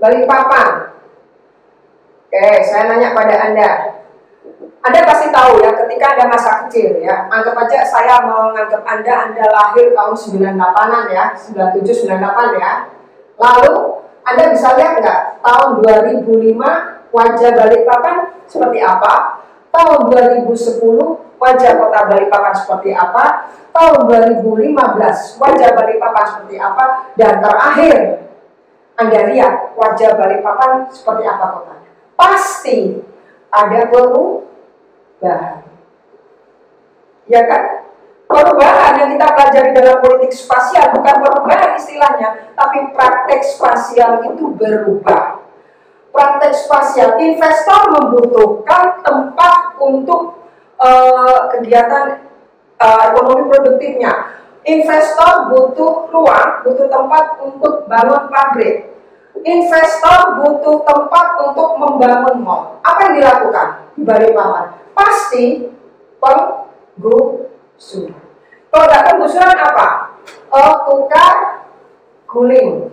Balikpapan. Oke, saya nanya pada Anda pasti tahu ya, ketika Anda masa kecil ya, anggap aja saya menganggap Anda lahir tahun 98-an ya, 97, 98 ya. Lalu Anda bisa lihat nggak, tahun 2005 wajah Balikpapan seperti apa? Tahun 2010 wajah kota Balikpapan seperti apa? Tahun 2015 wajah Balikpapan seperti apa? Dan terakhir Anda lihat wajah Balikpapan seperti apa kotanya? Pasti ada perubahan, ya kan? Perubahan yang kita pelajari dalam politik spasial bukan perubahan istilahnya, tapi praktek spasial itu berubah. Praktek spasial, investor membutuhkan tempat untuk kegiatan ekonomi produktifnya. Investor butuh ruang, butuh tempat untuk bangun pabrik. Investor butuh tempat untuk membangun mall. Apa yang dilakukan di Balikpapan? Pasti penggusuran. Kalau nggak penggusuran apa? Tukar guling.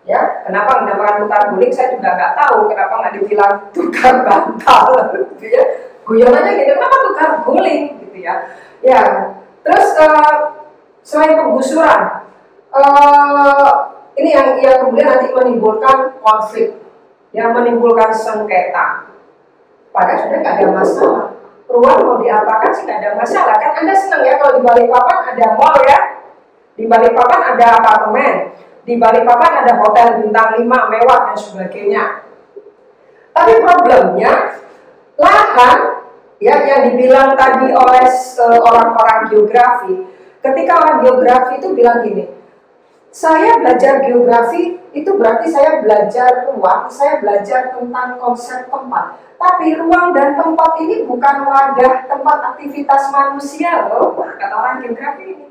Ya, kenapa dinamakan tukar guling? Saya juga nggak tahu. Kenapa nggak dibilang tukar bantal? Gitu ya. Guyonannya gitu. Kenapa tukar guling? Gitu ya. Ya. Terus selain penggusuran, ini yang kemudian nanti menimbulkan konflik, yang menimbulkan sengketa. Padahal sudah nggak ada masalah. Ruang mau diapakan sih nggak ada masalah. Kan Anda senang ya kalau di Balikpapan ada mall ya, di Balikpapan ada apartemen, di Balikpapan ada hotel bintang 5 mewah dan sebagainya. Tapi problemnya lahan ya yang dibilang tadi oleh orang-orang geografi. Ketika orang geografi itu bilang gini, saya belajar geografi itu berarti saya belajar ruang, saya belajar tentang konsep tempat. Tapi ruang dan tempat ini bukan wadah tempat aktivitas manusia loh, kata orang geografi ini.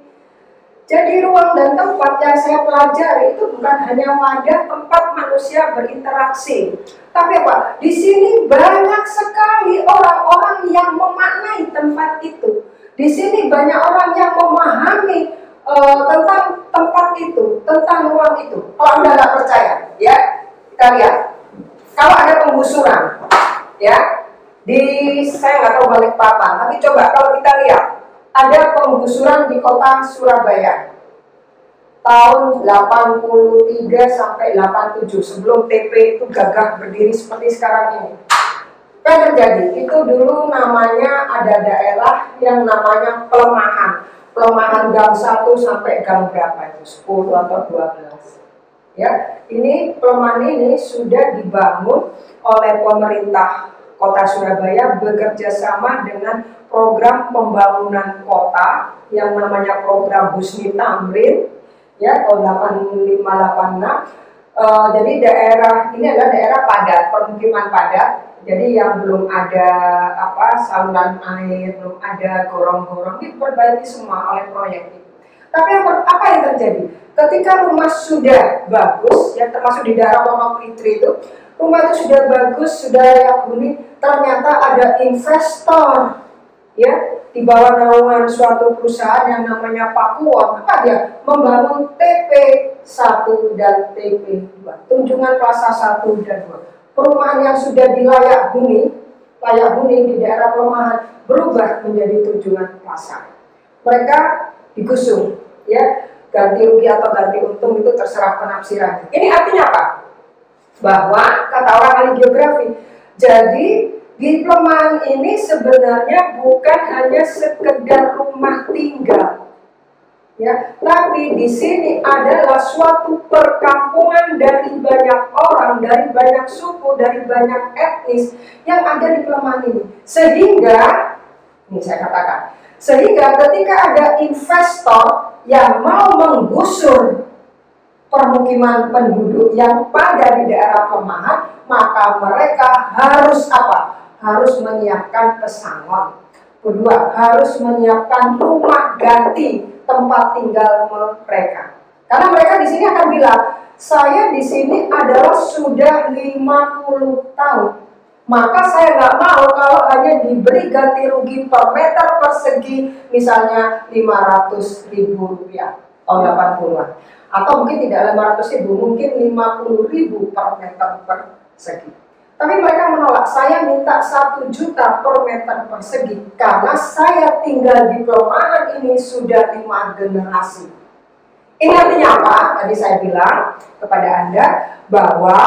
Jadi ruang dan tempat yang saya pelajari itu bukan hanya wadah tempat manusia berinteraksi. Tapi apa? Di sini banyak sekali orang-orang yang memaknai tempat itu. Di sini banyak orang yang memahami tentang tempat itu, tentang ruang itu. Kalau Anda nggak percaya, ya kita lihat. Kalau ada penggusuran, ya saya nggak tahu Balikpapan, tapi coba kalau kita lihat, ada penggusuran di kota Surabaya tahun 83 sampai 87 sebelum TP itu gagah berdiri seperti sekarang ini. Apa yang terjadi? Itu dulu namanya ada daerah yang namanya pelemahan gang 1 sampai gang berapa itu? 10 atau 12. Ya, ini pelemahan ini sudah dibangun oleh pemerintah Kota Surabaya bekerja sama dengan program pembangunan kota yang namanya program Husni Tamrin ya tahun 8586. Jadi daerah ini adalah daerah padat, permukiman padat. Jadi yang belum ada saluran air, belum ada gorong-gorong, diperbaiki semua oleh proyek itu. Tapi apa yang terjadi? Ketika rumah sudah bagus, ya termasuk di daerah Wonokitri itu, rumah itu sudah bagus, sudah layak huni, ternyata ada investor, ya di bawah naungan suatu perusahaan yang namanya Pakuwon. Apa dia? Membangun TP1 dan TP2, Tunjungan Plaza 1 dan 2. Perumahan yang sudah layak huni di daerah pelemahan berubah menjadi Tunjungan Plaza. Mereka digusur, ya ganti rugi atau ganti untung itu terserah penafsiran. Ini artinya apa? Bahwa kata orang ahli geografi, jadi di pelemahan ini sebenarnya bukan hanya sekedar rumah tinggal, ya, tapi di sini adalah suatu perkampungan dari banyak orang, dari banyak suku, dari banyak etnis yang ada di pelemahan ini. Sehingga, ini saya katakan, sehingga ketika ada investor yang mau menggusur permukiman penduduk yang pada di daerah pelemahan, maka mereka harus apa? Harus menyiapkan pesangon. Kedua, harus menyiapkan rumah ganti tempat tinggal mereka. Karena mereka di sini akan bilang, saya di sini adalah sudah 50 tahun. Maka saya nggak mau kalau hanya diberi ganti rugi per meter persegi misalnya 500.000 rupiah tahun 80-an. atau mungkin tidak 500.000, mungkin 50.000 per meter persegi. Tapi mereka menolak, saya minta 1 juta per meter persegi karena saya tinggal di perumahan ini sudah 5 generasi. Ini artinya apa? Tadi saya bilang kepada Anda bahwa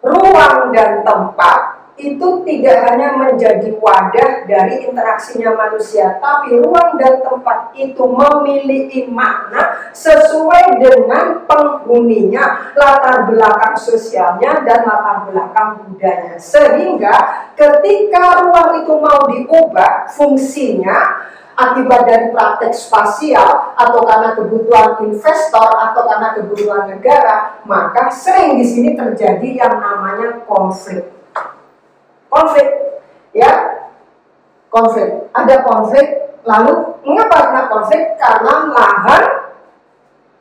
ruang dan tempat itu tidak hanya menjadi wadah dari interaksinya manusia, tapi ruang dan tempat itu memiliki makna sesuai dengan penghuninya, latar belakang sosialnya, dan latar belakang budayanya. Sehingga ketika ruang itu mau diubah fungsinya, akibat dari praktek spasial atau karena kebutuhan investor atau karena kebutuhan negara, maka sering di sini terjadi yang namanya konflik. Konflik. Ada konflik. Lalu mengapa kena konflik? Karena lahan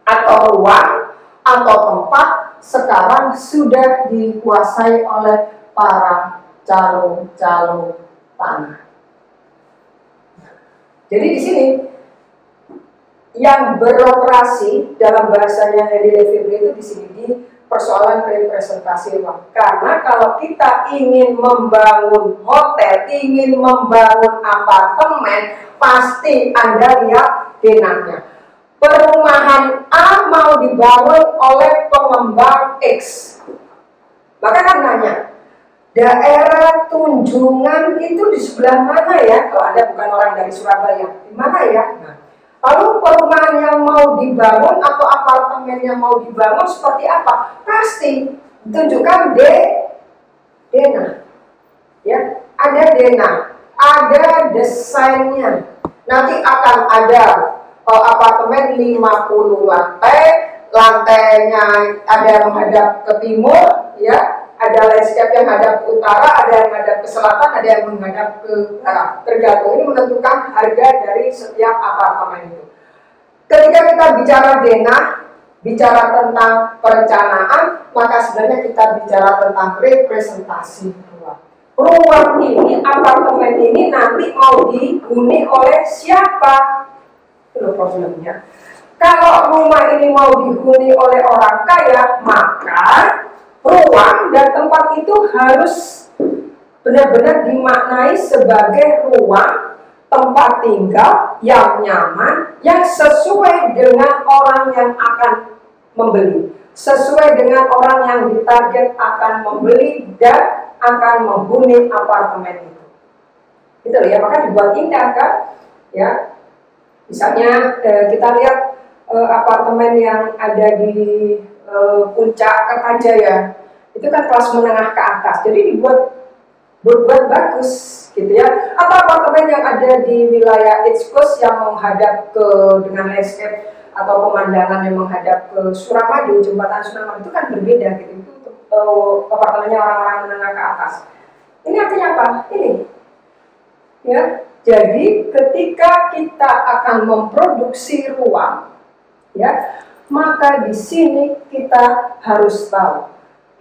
atau ruang atau tempat sekarang sudah dikuasai oleh para calo tanah. Jadi di sini yang beroperasi dalam bahasanya Henry Levy itu di sini di persoalan representasi ruang. Karena kalau kita ingin membangun hotel, ingin membangun apartemen, pasti Anda lihat denahnya. Perumahan A mau dibangun oleh pengembang X. Maka kan nanya, daerah Tunjungan itu di sebelah mana ya? Kalau Anda bukan orang dari Surabaya, di mana ya? Nah, lalu perumahan yang mau dibangun atau apartemen yang mau dibangun seperti apa? Pasti tunjukkan denah. Ya, ada denah, ada desainnya. Nanti akan ada apartemen 50 lantai, lantainya ada yang menghadap ke timur, ya. Ada landscape yang menghadap ke utara, ada yang menghadap ke selatan, ada yang menghadap ke barat. Tergantung, ini menentukan harga dari setiap apartemen itu. Ketika kita bicara denah, bicara tentang perencanaan, maka sebenarnya kita bicara tentang representasi ruang. Ruang ini, apartemen ini nanti mau dihuni oleh siapa? Itu problemnya. Kalau rumah ini mau dihuni oleh orang kaya, maka ruang dan tempat itu harus benar-benar dimaknai sebagai ruang tempat tinggal yang nyaman, yang sesuai dengan orang yang akan membeli, sesuai dengan orang yang ditarget akan membeli dan akan menghuni apartemen itu. Gitu ya, maka dibuat indah kan? Ya, misalnya kita lihat apartemen yang ada di Puncak Kertajaya, itu kan kelas menengah ke atas, jadi dibuat bagus gitu ya. Atau apartemen yang ada di wilayah East Coast yang menghadap ke dengan landscape atau pemandangan yang menghadap ke Suramadu, jembatan Suramadu itu kan berbeda gitu. Itu apartemennya orang-orang menengah ke atas. Ini artinya apa? Ini ya. Jadi ketika kita akan memproduksi ruang, ya, maka di sini kita harus tahu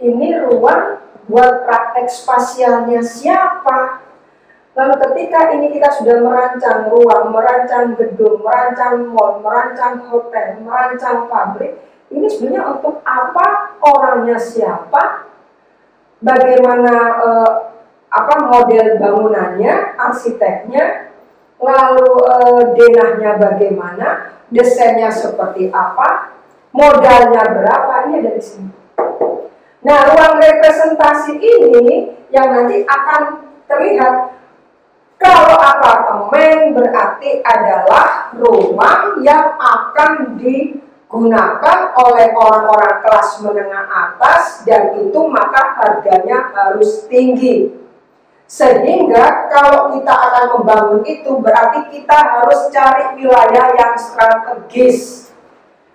ini ruang buat praktek spasialnya siapa. Lalu ketika ini kita sudah merancang ruang, merancang gedung, merancang mall, merancang hotel, merancang pabrik, ini sebenarnya untuk apa, orangnya siapa, bagaimana model bangunannya, arsiteknya, lalu denahnya bagaimana, desainnya seperti apa, modalnya berapa, ini ada di sini. Nah, ruang representasi ini yang nanti akan terlihat. Kalau apartemen berarti adalah ruang yang akan digunakan oleh orang-orang kelas menengah atas, dan itu maka harganya harus tinggi. Sehingga kalau kita akan membangun itu berarti kita harus cari wilayah yang strategis.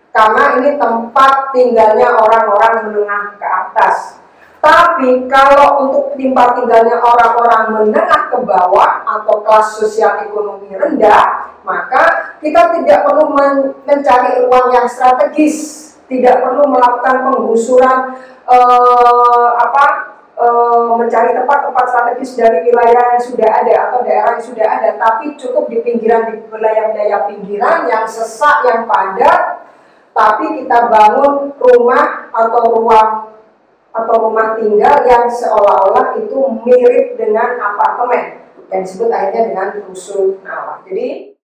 Karena ini tempat tinggalnya orang-orang menengah ke atas. Tapi kalau untuk tempat tinggalnya orang-orang menengah ke bawah atau kelas sosial ekonomi rendah, maka kita tidak perlu mencari ruang yang strategis, tidak perlu melakukan penggusuran mencari tempat-tempat strategis dari wilayah yang sudah ada atau daerah yang sudah ada, tapi cukup di pinggiran, di wilayah-wilayah pinggiran yang sesak, yang padat, tapi kita bangun rumah atau rumah tinggal yang seolah-olah itu mirip dengan apartemen dan disebut akhirnya dengan rusunawa. Jadi